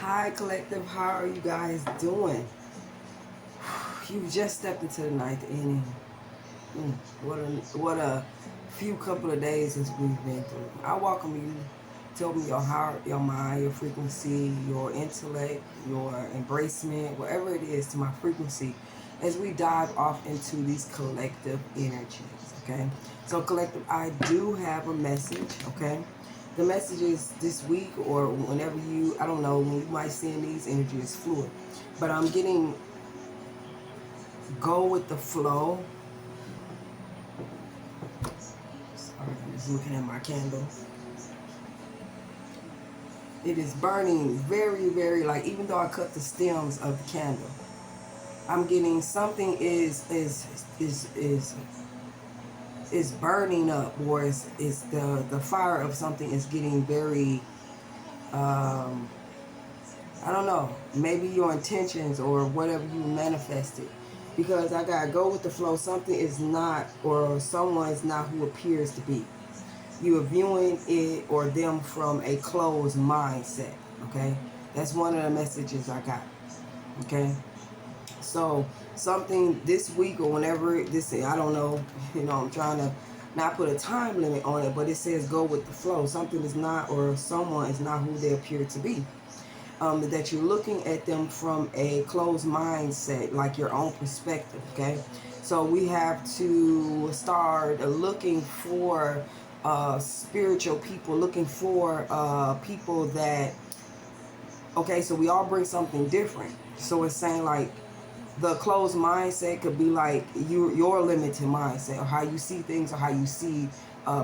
Hi, collective. How are you guys doing? You just stepped into the ninth inning. Mm, what a few couple of days since we've been through. I welcome you. Tell me your heart, your mind, your frequency, your intellect, your embracement, whatever it is to my frequency as we dive off into these collective energies, okay? So collective, I do have a message, okay? The message is this week or whenever you, I don't know, when you might send these energies fluid. But I'm getting go with the flow. Sorry, I'm just looking at my candle. It is burning very, very, like, even though I cut the stems of the candle, I'm getting something is burning up, or is the fire of something is getting very I don't know, maybe your intentions or whatever you manifested. Because I gotta go with the flow. Something is not, or someone is not who appears to be. You are viewing it or them from a closed mindset. Okay, that's one of the messages I got. Okay, so something this week or whenever this, I don't know. I'm trying to not put a time limit on it, but it says go with the flow. Something is not, or someone is not who they appear to be. That you're looking at them from a closed mindset, like your own perspective, okay? So we have to start looking for spiritual people, looking for people that, okay, so we all bring something different. So it's saying like the closed mindset could be like your limited mindset, or how you see things, or how you see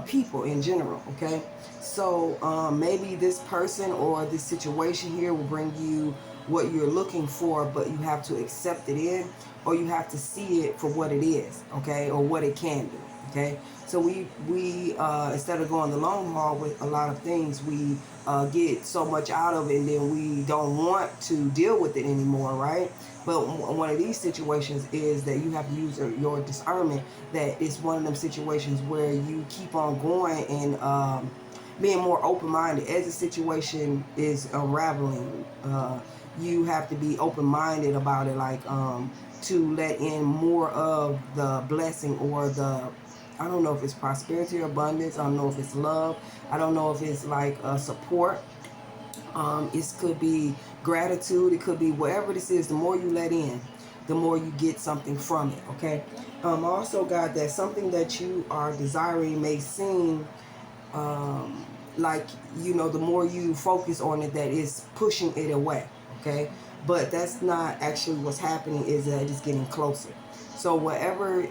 people in general, okay? So maybe this person or this situation here will bring you what you're looking for, but you have to accept it in, or you have to see it for what it is, okay, or what it can do, okay? So we instead of going the long haul with a lot of things, we get so much out of it, and then we don't want to deal with it anymore, right? But one of these situations is that you have to use your discernment. That it's one of them situations where you keep on going and being more open-minded as the situation is unraveling. You have to be open-minded about it, like to let in more of the blessing, or the, I don't know if it's prosperity or abundance. I don't know if it's love. I don't know if it's like support. It could be gratitude. It could be whatever this is. The more you let in, the more you get something from it. Okay. Also, God, that something that you are desiring may seem like, the more you focus on it, that is pushing it away. Okay. But that's not actually what's happening. Is that it's getting closer. So whatever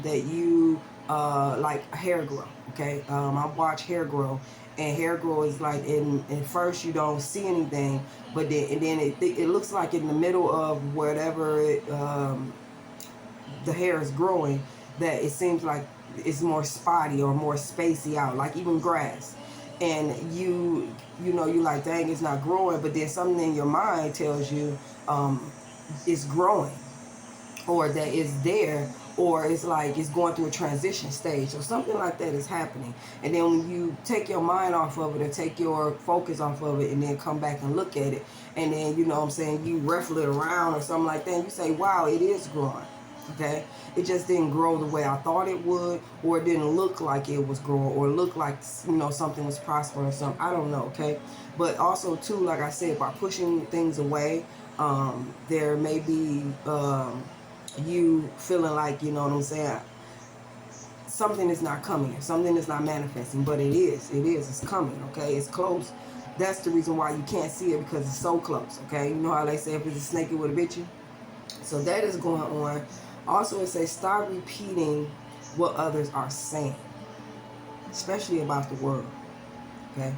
that you like hair grow. Okay. I watch hair grow. And hair grow is like, in first you don't see anything, but then it looks like in the middle of whatever the hair is growing, that it seems like it's more spotty or more spacey out, like even grass. And you like, dang, it's not growing, but then something in your mind tells you it's growing, or that it's there, or it's like it's going through a transition stage, or something like that is happening. And then when you take your mind off of it, or take your focus off of it, and then come back and look at it, and then you ruffle it around or something like that, and you say, wow, it is growing. Okay, it just didn't grow the way I thought it would, or it didn't look like it was growing, or look like something was prospering or something. I don't know. Okay, but also too, like I said, by pushing things away, there may be you feeling like, you know what I'm saying, something is not coming, something is not manifesting, but it's coming. Okay, it's close. That's the reason why you can't see it, because it's so close. Okay, you know how they say if it's a snake it would have bit you. So that is going on. Also, it says start repeating what others are saying, especially about the world. Okay,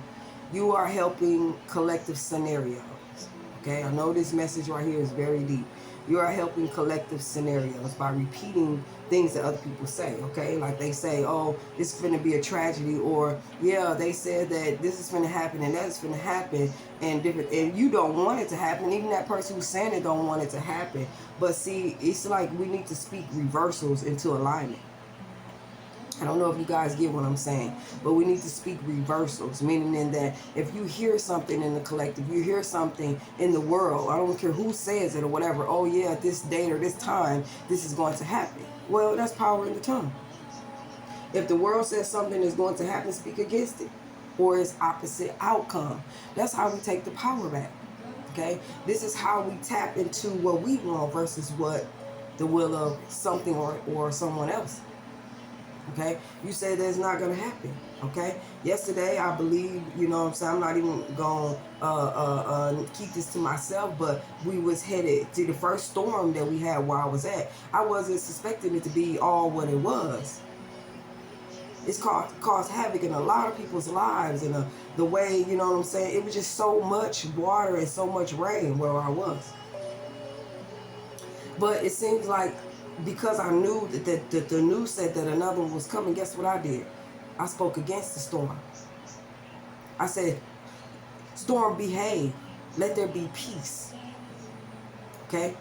you are helping collective scenarios. Okay, I know this message right here is very deep. You are helping collective scenarios by repeating things that other people say. Okay, like they say, oh, this is going to be a tragedy, or yeah, they said that this is going to happen and that is going to happen, and different, and you don't want it to happen. Even that person who's saying it don't want it to happen. But see, it's like we need to speak reversals into alignment. I don't know if you guys get what I'm saying, but we need to speak reversals, meaning in that if you hear something in the collective, you hear something in the world, I don't care who says it or whatever, oh yeah, at this date or this time, this is going to happen. Well, that's power in the tongue. If the world says something is going to happen, speak against it or its opposite outcome. That's how we take the power back. Okay? This is how we tap into what we want versus what the will of something or someone else. Okay? You say that's not going to happen. Okay? Yesterday, I believe, you know what I'm saying, I'm not even going to keep this to myself, but we was headed to the first storm that we had where I was at. I wasn't suspecting it to be all what it was. It's caused havoc in a lot of people's lives, and the way, you know what I'm saying, it was just so much water and so much rain where I was. But it seems like because I knew that the news said that another one was coming, guess what I did? I spoke against the storm. I said, storm, behave. Let there be peace. Okay?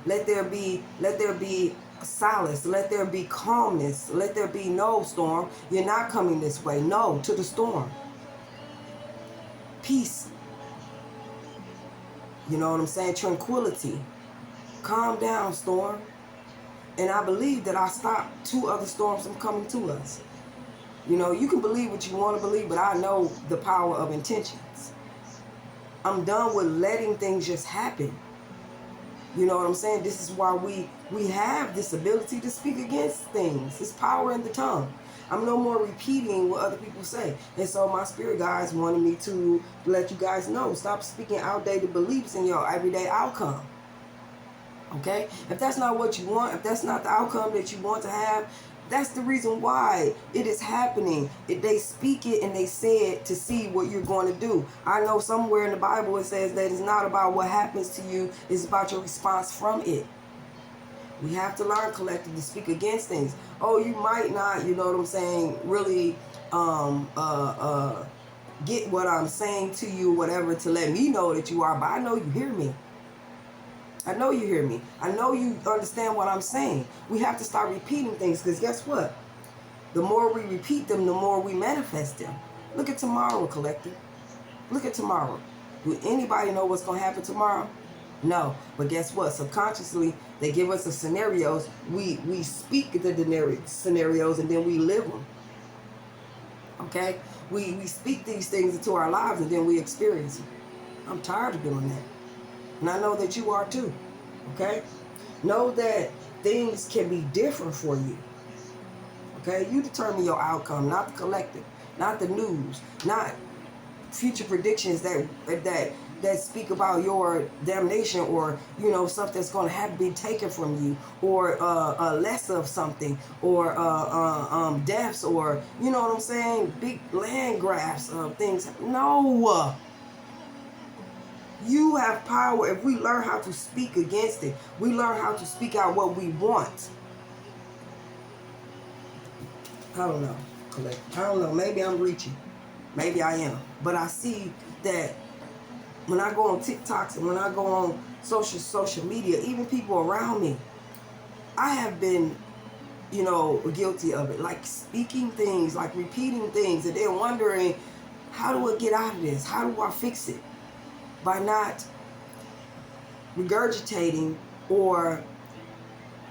Let there be solace. Let there be calmness. Let there be no storm. You're not coming this way. No to the storm. Peace. You know what I'm saying? Tranquility. Calm down, storm. And I believe that I stopped 2 other storms from coming to us. You know, you can believe what you want to believe, but I know the power of intentions. I'm done with letting things just happen. You know what I'm saying? This is why we have this ability to speak against things. It's power in the tongue. I'm no more repeating what other people say. And so my spirit guides wanted me to let you guys know, stop speaking outdated beliefs in your everyday outcome. Okay? If that's not what you want, if that's not the outcome that you want to have, that's the reason why it is happening. They speak it and they say it to see what you're going to do. I know somewhere in the Bible it says that it's not about what happens to you, it's about your response from it. We have to learn collectively to speak against things. Oh, you might not, you know what I'm saying, really get what I'm saying to you, whatever, to let me know that you are, but I know you hear me. I know you hear me. I know you understand what I'm saying. We have to start repeating things, because guess what? The more we repeat them, the more we manifest them. Look at tomorrow, collective. Look at tomorrow. Do anybody know what's going to happen tomorrow? No. But guess what? Subconsciously, they give us the scenarios. We speak the scenarios and then we live them. Okay? We speak these things into our lives and then we experience them. I'm tired of doing that. And I know that you are too. Okay? Know that things can be different for you. Okay? You determine your outcome, not the collective, not the news, not future predictions that speak about your damnation, or, you know, stuff that's going to have to be taken from you, or less of something, or deaths, or, you know what I'm saying, big land grabs of things. No. You have power if we learn how to speak against it. We learn how to speak out what we want. I don't know, collective. I don't know. Maybe I'm reaching. Maybe I am. But I see that when I go on TikToks and when I go on social media, even people around me, I have been, you know, guilty of it. Like speaking things, like repeating things, and then wondering, how do I get out of this? How do I fix it? By not regurgitating or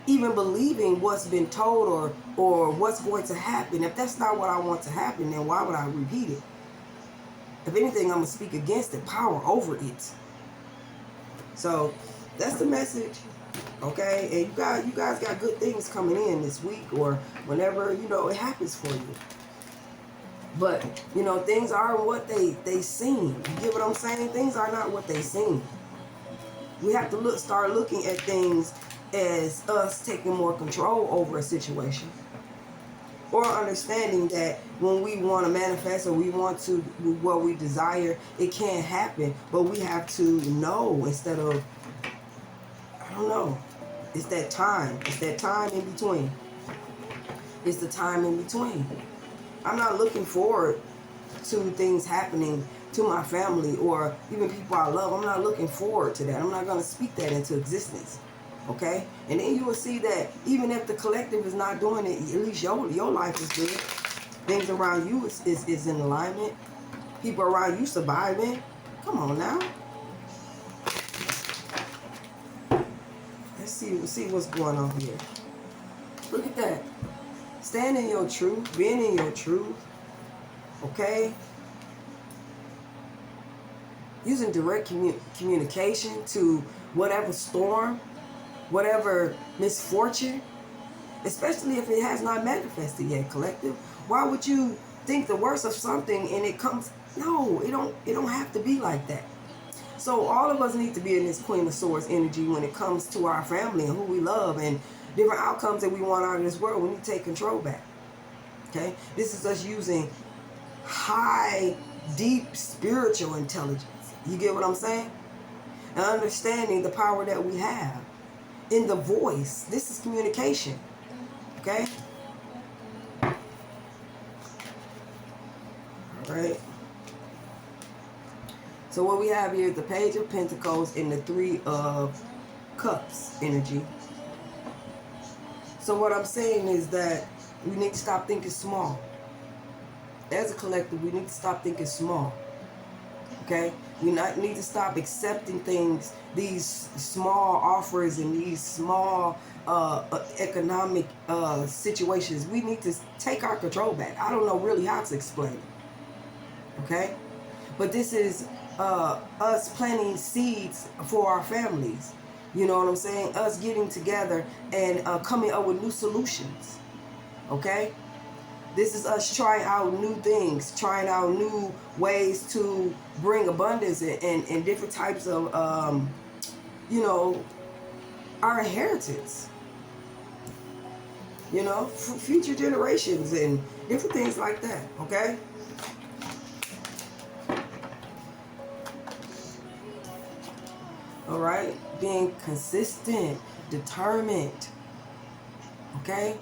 even believing what's been told or what's going to happen. If that's not what I want to happen, then why would I repeat it? If anything, I'm going to speak against it, power over it. So that's the message. Okay? And you guys got good things coming in this week or whenever, you know, it happens for you. But, you know, things aren't what they seem. You get what I'm saying? Things are not what they seem. We have to start looking at things as us taking more control over a situation. Or understanding that when we want to manifest or we want to do what we desire, it can't happen. But we have to know instead of, I don't know. It's that time. It's that time in between. It's the time in between. I'm not looking forward to things happening to my family or even people I love. I'm not looking forward to that. I'm not going to speak that into existence. Okay? And then you will see that even if the collective is not doing it, at least your life is good. Things around you is in alignment. People around you surviving. Come on now. Let's see what's going on here. Look at that. Stand in your truth, being in your truth. Okay? Using direct communication to whatever storm, whatever misfortune, especially if it has not manifested yet, collective. Why would you think the worst of something and it comes? No, it don't have to be like that. So all of us need to be in this Queen of Swords energy when it comes to our family and who we love and different outcomes that we want out of this world. We need to take control back. Okay? This is us using high, deep spiritual intelligence. You get what I'm saying? And understanding the power that we have in the voice. This is communication. Okay? All right. So what we have here is the Page of Pentacles and the Three of Cups energy. So what I'm saying is that we need to stop thinking small. As a collective, we need to stop thinking small. Okay? We need to stop accepting things, these small offers and these small economic situations. We need to take our control back. I don't know really how to explain it. Okay? But this is us planting seeds for our families. You know what I'm saying? Us getting together and coming up with new solutions. Okay? This is us trying out new things, trying out new ways to bring abundance and different types of, you know, our inheritance. You know, for future generations and different things like that. Okay? All right? Being consistent, determined. Okay?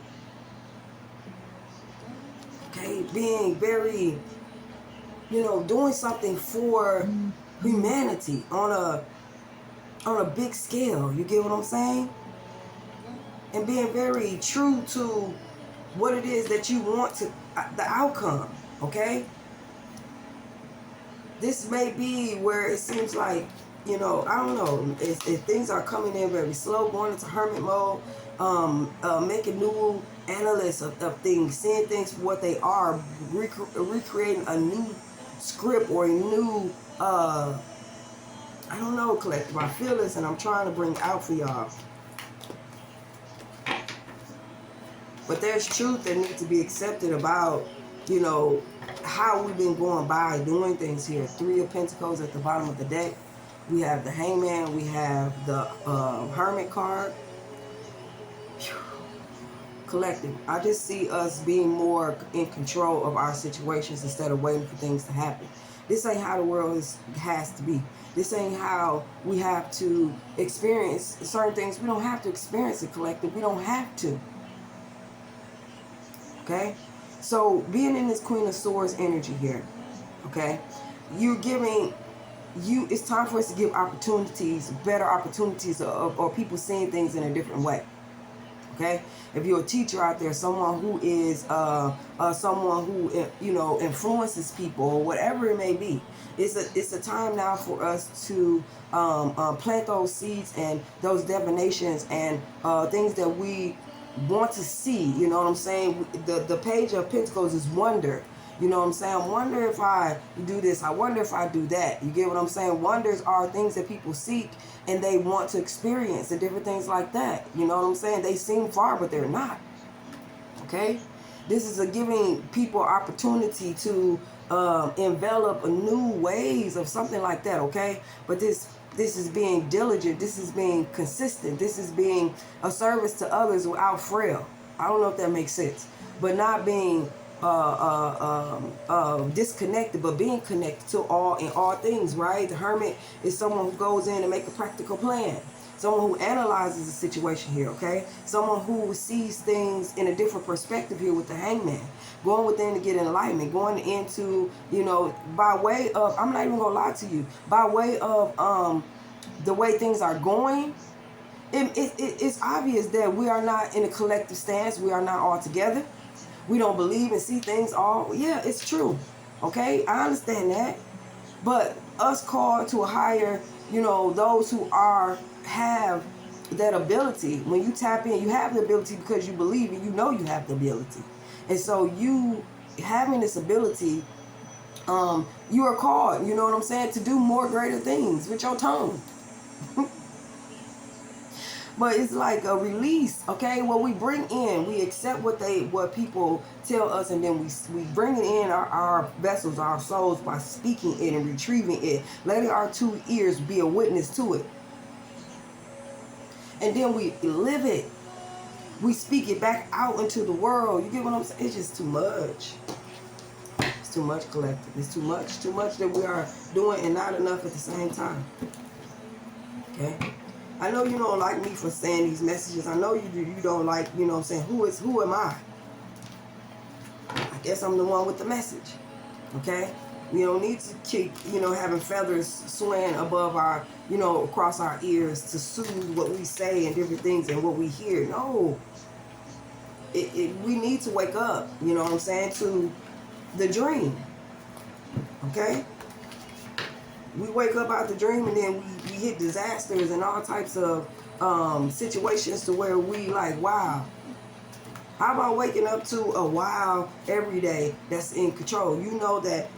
Okay, being very, you know, doing something for humanity on a big scale. You get what I'm saying? And being very true to what it is that you want to, the outcome. Okay? This may be where it seems like, you know, I don't know, if things are coming in very slow, going into hermit mode, making new analysts of things, seeing things for what they are, recreating a new script or a new, I don't know, collective. I feel this and I'm trying to bring it out for y'all. But there's truth that needs to be accepted about, you know, how we've been going by doing things here. Three of Pentacles at the bottom of the deck. We have the Hangman. We have the Hermit card. Collective. I just see us being more in control of our situations instead of waiting for things to happen. This ain't how the world has to be. This ain't how we have to experience certain things. We don't have to experience it, collective. We don't have to. Okay? So being in this Queen of Swords energy here, okay? You're giving... it's time for us to give opportunities, better opportunities or people seeing things in a different way. Okay? If you're a teacher out there, someone who is someone who, you know, influences people or whatever it may be, it's a time now for us to plant those seeds and those divinations and things that we want to see. You know what I'm saying? The Page of Pentacles is wonder. You know what I'm saying? I wonder if I do this. I wonder if I do that. You get what I'm saying? Wonders are things that people seek and they want to experience and different things like that. You know what I'm saying? They seem far, but they're not. Okay? This is giving people opportunity to envelop new ways of something like that. Okay? But this is being diligent. This is being consistent. This is being a service to others without frail. I don't know if that makes sense. But not being disconnected, but being connected to all in all things, right? The Hermit is someone who goes in and make a practical plan. Someone who analyzes the situation here, okay? Someone who sees things in a different perspective here with the Hangman. Going within to get enlightenment. Going into, you know, by way of, I'm not even going to lie to you, by way of the way things are going, It's obvious that we are not in a collective stance. We are not all together. We don't believe and see things all. Yeah, it's true. Okay, I understand that. But us called to a higher, those who have that ability. When you tap in, you have the ability because you believe and you know you have the ability. And so you having this ability, you are called, you know what I'm saying, to do more greater things with your tongue. But it's like a release, okay? What we bring in, we accept what people tell us, and then we bring it in our vessels, our souls, by speaking it and retrieving it, letting our two ears be a witness to it. And then we live it. We speak it back out into the world. You get what I'm saying? It's just too much. It's too much, collective. It's too much that we are doing and not enough at the same time. Okay? I know you don't like me for saying these messages. I know you don't like, what I'm saying, who am I? I guess I'm the one with the message. Okay? We don't need to keep, having feathers swaying above our, across our ears to soothe what we say and different things and what we hear. No. We need to wake up, you know what I'm saying, to the dream. Okay? We wake up out the dream and then we hit disasters and all types of situations to where we like, wow. How about waking up to a wow every day that's in control? You know that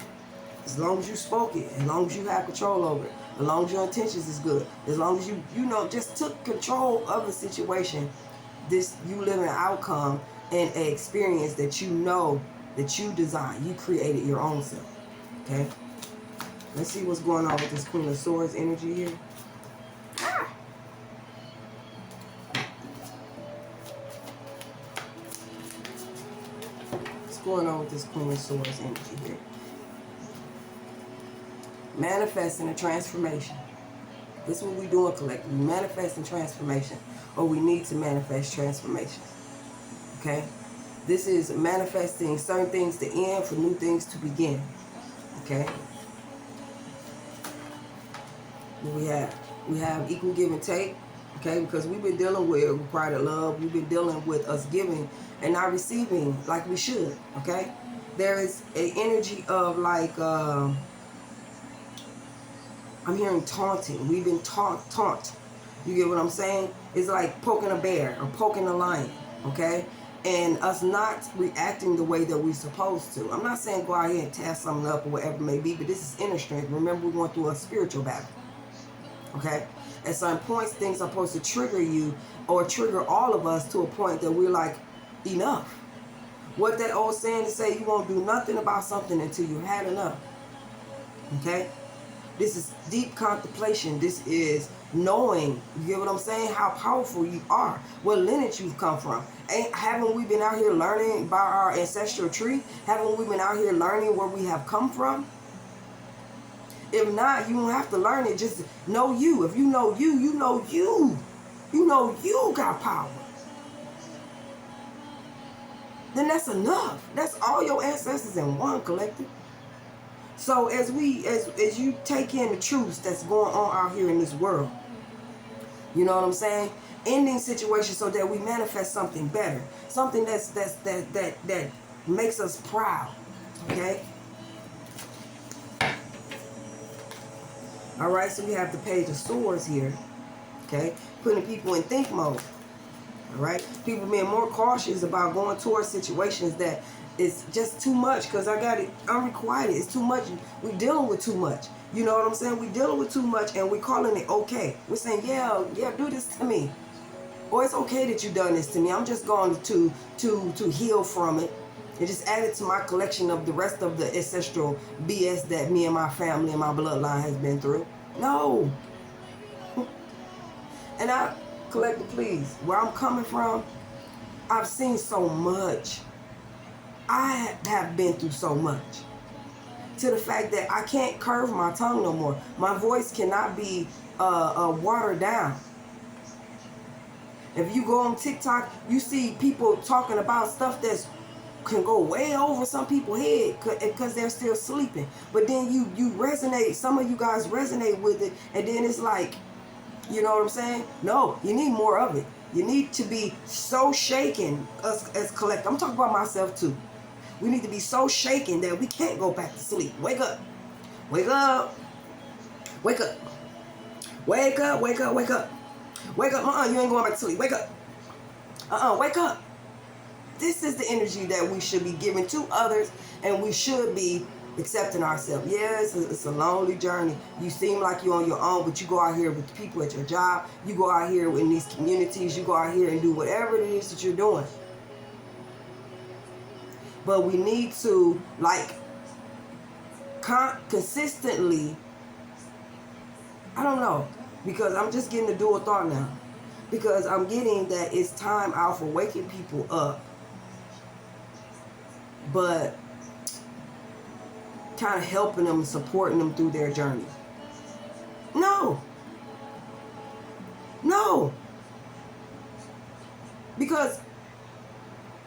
as long as you spoke it, as long as you have control over it, as long as your intentions is good, as long as you just took control of the situation, you live an outcome and an experience that you know that you designed. You created your own self. Okay? Let's see what's going on with this Queen of Swords energy here. What's going on with this Queen of Swords energy here? Manifesting a transformation. This is what we doing collectively. Manifesting transformation. Or we need to manifest transformation. Okay? This is manifesting certain things to end for new things to begin. Okay? We have equal give and take, okay, because we've been dealing with requited love. We've been dealing with us giving and not receiving like we should, okay. There is an energy of like I'm hearing taunting. We've been taunt. You get what I'm saying? It's like poking a bear or poking a lion, okay, and us not reacting the way that we're supposed to. I'm not saying go out here and tear something up or whatever it may be, but this is inner strength. Remember, we're going through a spiritual battle. Okay? At some points, things are supposed to trigger you or trigger all of us to a point that we're like, enough. What that old saying to say, you won't do nothing about something until you had enough. Okay? This is deep contemplation. This is knowing, you get what I'm saying, how powerful you are, what lineage you've come from. Haven't we been out here learning about our ancestral tree? Haven't we been out here learning where we have come from? If not, you don't have to learn it. Just know you. If you know you, you know you. You know you got power. Then that's enough. That's all your ancestors in one, collective. So as you take in the truths that's going on out here in this world, you know what I'm saying? Ending situations so that we manifest something better, something that makes us proud. Okay. All right, so we have the Page of Swords here, okay, putting people in think mode, all right? People being more cautious about going towards situations that is just too much because I got it unrequited. It's too much. We're dealing with too much. You know what I'm saying? We're dealing with too much and we're calling it okay. We're saying, yeah, do this to me. Or it's okay that you've done this to me. I'm just going to heal from it and just add it to my collection of the rest of the ancestral BS that me and my family and my bloodline has been through. No. And I, collective, please, where I'm coming from, I've seen so much. I have been through so much. To the fact that I can't curve my tongue no more. My voice cannot be watered down. If you go on TikTok, you see people talking about stuff that's can go way over some people's head because they're still sleeping. But then you resonate, some of you guys resonate with it, and then it's like, You know what I'm saying? No, you need more of it. You need to be so shaken as collective. I'm talking about myself too. We need to be so shaken that we can't go back to sleep. Wake up. Wake up. Wake up. Wake up. Wake up. Wake up. Wake up. You ain't going back to sleep. Wake up. Wake up. This is the energy that we should be giving to others, and we should be accepting ourselves. Yes, it's a lonely journey. You seem like you're on your own, but you go out here with the people at your job. You go out here in these communities. You go out here and do whatever it is that you're doing. But we need to, like, consistently, I don't know, because I'm just getting a dual thought now. Because I'm getting that it's time out for waking people up, but kind of helping them, supporting them through their journey. No. Because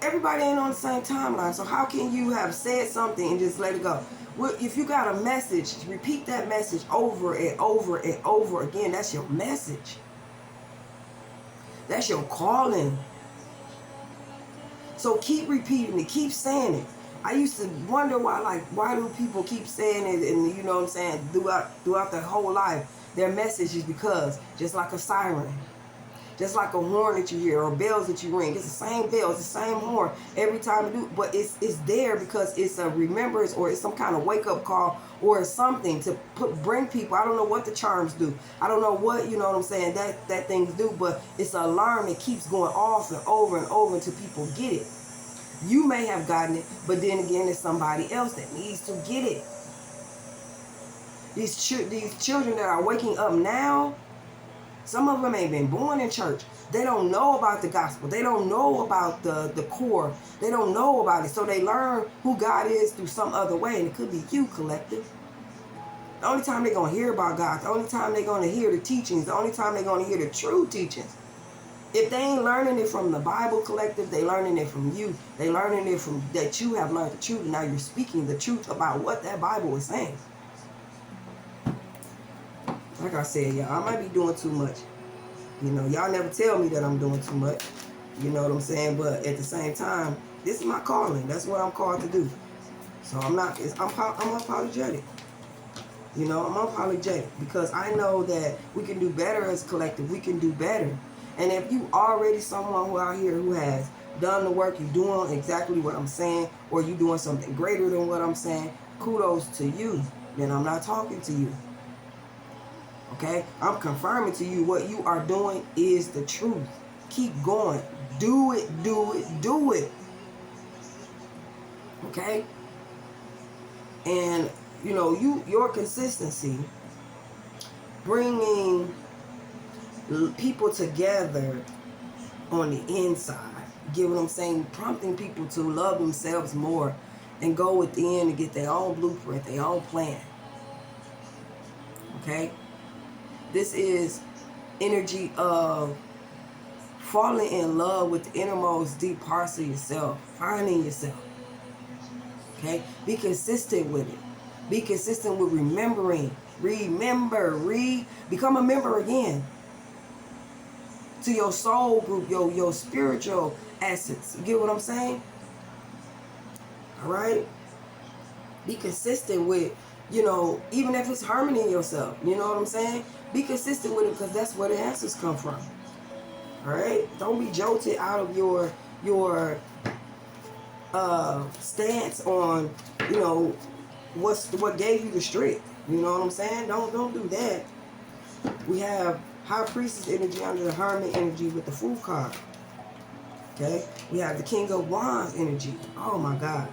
everybody ain't on the same timeline. So how can you have said something and just let it go? Well, if you got a message, repeat that message over and over and over again. That's your message. That's your calling. So keep repeating it. Keep saying it. I used to wonder why do people keep saying it, and you know what I'm saying, throughout their whole life. Their message is because, just like a siren, just like a horn that you hear or bells that you ring, it's the same bell, it's the same horn every time you do, but it's there because it's a remembrance, or it's some kind of wake up call, or it's something to bring people. I don't know what the charms do. I don't know what, you know what I'm saying, that things do, but it's an alarm that keeps going off and over until people get it. You may have gotten it, but then again, there's somebody else that needs to get it. These children that are waking up now, some of them ain't been born in church. They don't know about the gospel. They don't know about the core. They don't know about it. So they learn who God is through some other way. And it could be you, collective. The only time they're going to hear about God, the only time they're going to hear the teachings, the only time they're going to hear the true teachings. If they ain't learning it from the Bible, collective, they learning it from you. They learning it from that you have learned the truth. And now you're speaking the truth about what that Bible is saying. Like I said, y'all, I might be doing too much. You know, y'all never tell me that I'm doing too much. You know what I'm saying? But at the same time, this is my calling. That's what I'm called to do. So I'm apologetic. You know, I'm apologetic because I know that we can do better as a collective. We can do better. And if you already someone who out here who has done the work, you're doing exactly what I'm saying, or you doing something greater than what I'm saying, kudos to you. Then I'm not talking to you. Okay? I'm confirming to you what you are doing is the truth. Keep going. Do it, do it, do it. Okay? And, you know, your consistency, bringing people together on the inside, get what I'm saying? Prompting people to love themselves more and go within to get their own blueprint, their own plan. Okay? This is energy of falling in love with the innermost deep parts of yourself, finding yourself. Okay? Be consistent with it. Be consistent with remembering. Become a member again to your soul group, your spiritual essence. You get what I'm saying? All right? Be consistent with, you know, even if it's harmony yourself. You know what I'm saying? Be consistent with it because that's where the answers come from. All right? Don't be jolted out of your stance on, you know, what gave you the strength. You know what I'm saying? Don't do that. We have High Priestess energy under the Hermit energy with the Fool card. Okay? We have the King of Wands energy. Oh my God.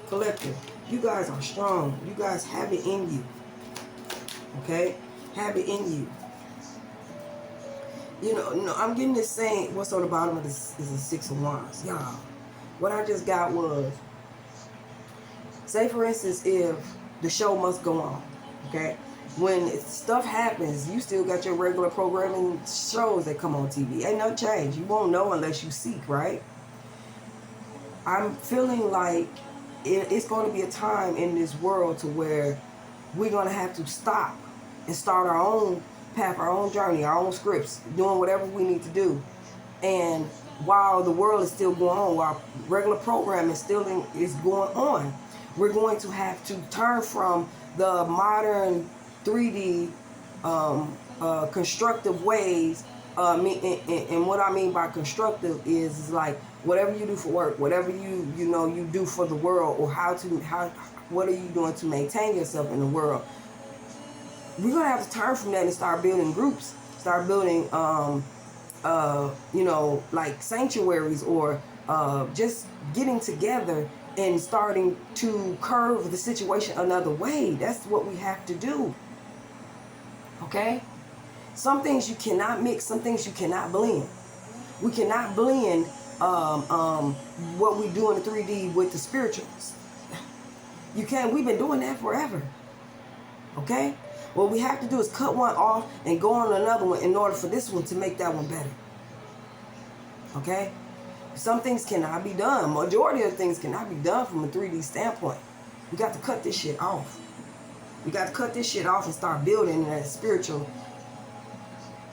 Collective. You guys are strong. You guys have it in you. Okay? Have it in you. You know, I'm getting this saying, what's on the bottom of this is the Six of Wands. Y'all, what I just got was, say for instance, if the show must go on, okay? When stuff happens, you still got your regular programming shows that come on TV. Ain't no change. You won't know unless you seek, right? I'm feeling like it's going to be a time in this world to where we're going to have to stop and start our own path, our own journey, our own scripts, doing whatever we need to do. And while the world is still going on, while regular programming is going on, we're going to have to turn from the modern 3D constructive ways. And what I mean by constructive is like whatever you do for work, whatever you do for the world, or what are you doing to maintain yourself in the world. We're gonna have to turn from that and start building groups, start building like sanctuaries, or just getting together and starting to curve the situation another way. That's what we have to do. Okay? Some things you cannot mix, some things you cannot blend. We cannot blend what we do in the 3D with the spirituals. You can't. We've been doing that forever. Okay? What we have to do is cut one off and go on another one in order for this one to make that one better. Okay? Some things cannot be done. Majority of things cannot be done from a 3D standpoint. We got to cut this shit off. We got to cut this shit off and start building that spiritual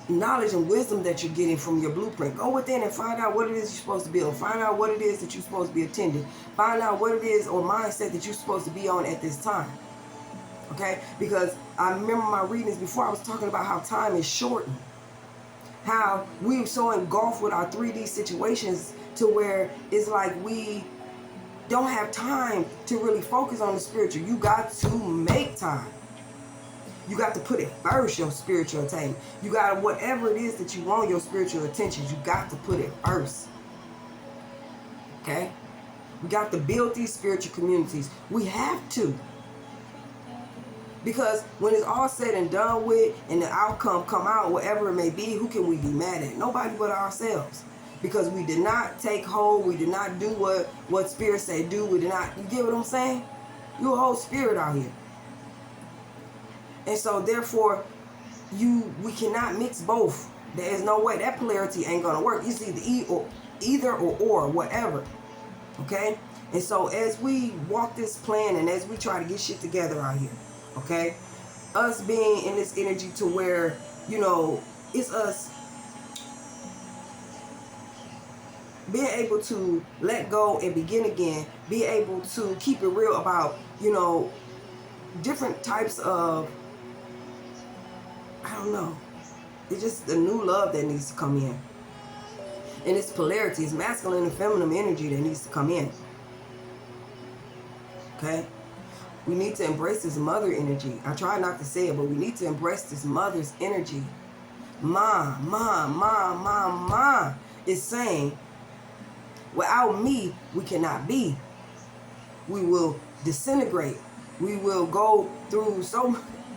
knowledge and wisdom that you're getting from your blueprint. Go within and find out what it is you're supposed to build. Find out what it is that you're supposed to be attending. Find out what it is or mindset that you're supposed to be on at this time. Okay? Because I remember my readings before, I was talking about how time is shortened. How we're so engulfed with our 3D situations to where it's like we don't have time to really focus on the spiritual. You got to make time. You got to put it first, your spiritual attainment. You got to, whatever it is that you want, your spiritual attention, you got to put it first. Okay? We got to build these spiritual communities. We have to. Because when it's all said and done with and the outcome come out, whatever it may be, who can we be mad at? Nobody but ourselves. Because we did not take hold. We did not do what spirit say do. We did not, you get what I'm saying? You're a whole spirit out here. And so therefore, we cannot mix both. There is no way. That polarity ain't gonna work. It's either or whatever. Okay? And so as we walk this plan and as we try to get shit together out here, okay? Us being in this energy to where, it's us being able to let go and begin again, be able to keep it real about, different types of, I don't know. It's just the new love that needs to come in. And it's polarity. It's masculine and feminine energy that needs to come in. Okay? We need to embrace this mother energy. I try not to say it, but we need to embrace this mother's energy. Ma is saying, without me, we cannot be. We will disintegrate. We will go through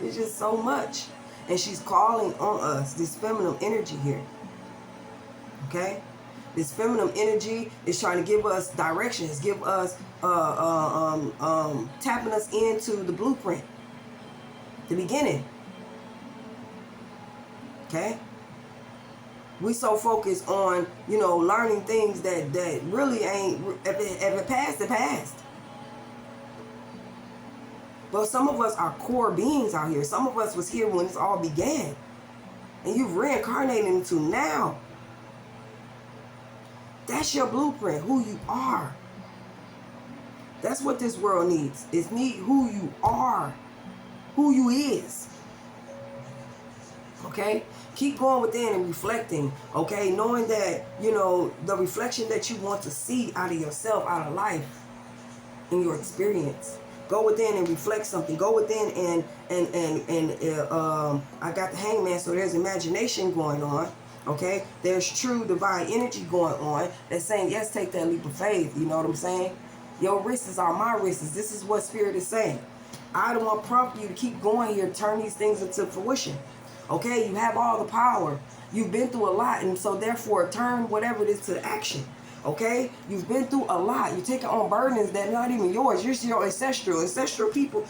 it's just so much. And she's calling on us, this feminine energy here. Okay? This feminine energy is trying to give us directions, give us, tapping us into the blueprint, the beginning. Okay? We so focused on, learning things that really ain't, if it passed, it passed. But some of us are core beings out here. Some of us was here when this all began. And you've reincarnated into now. That's your blueprint, who you are. That's what this world needs. It needs who you are, who you is. Okay? Keep going within and reflecting, okay? Knowing that, the reflection that you want to see out of yourself, out of life, in your experience. Go within and reflect something. Go within and I got the hangman, so there's imagination going on. Okay? There's true divine energy going on that's saying, yes, take that leap of faith. You know what I'm saying? Your risks are my risks. This is what spirit is saying. I don't want to prompt you to keep going here, turn these things into fruition. Okay? You have all the power. You've been through a lot, and so therefore turn whatever it is to action. Okay? You've been through a lot. You're taking on burdens that are not even yours. You're your ancestral people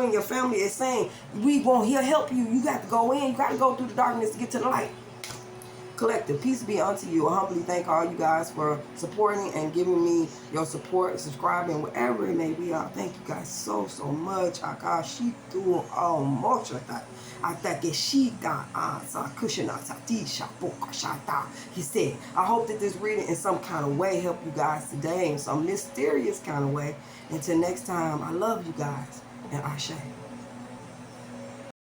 in your family is saying, he'll help you. You got to go in. You got to go through the darkness to get to the light. Collective. Peace be unto you. I humbly thank all you guys for supporting and giving me your support, subscribing, whatever it may be. I thank you guys so much. Akashitu Moshata. Atakeshita Sakushina Satisha Pokashata. He said, I hope that this reading in some kind of way helped you guys today, in some mysterious kind of way. Until next time, I love you guys. And Ashe.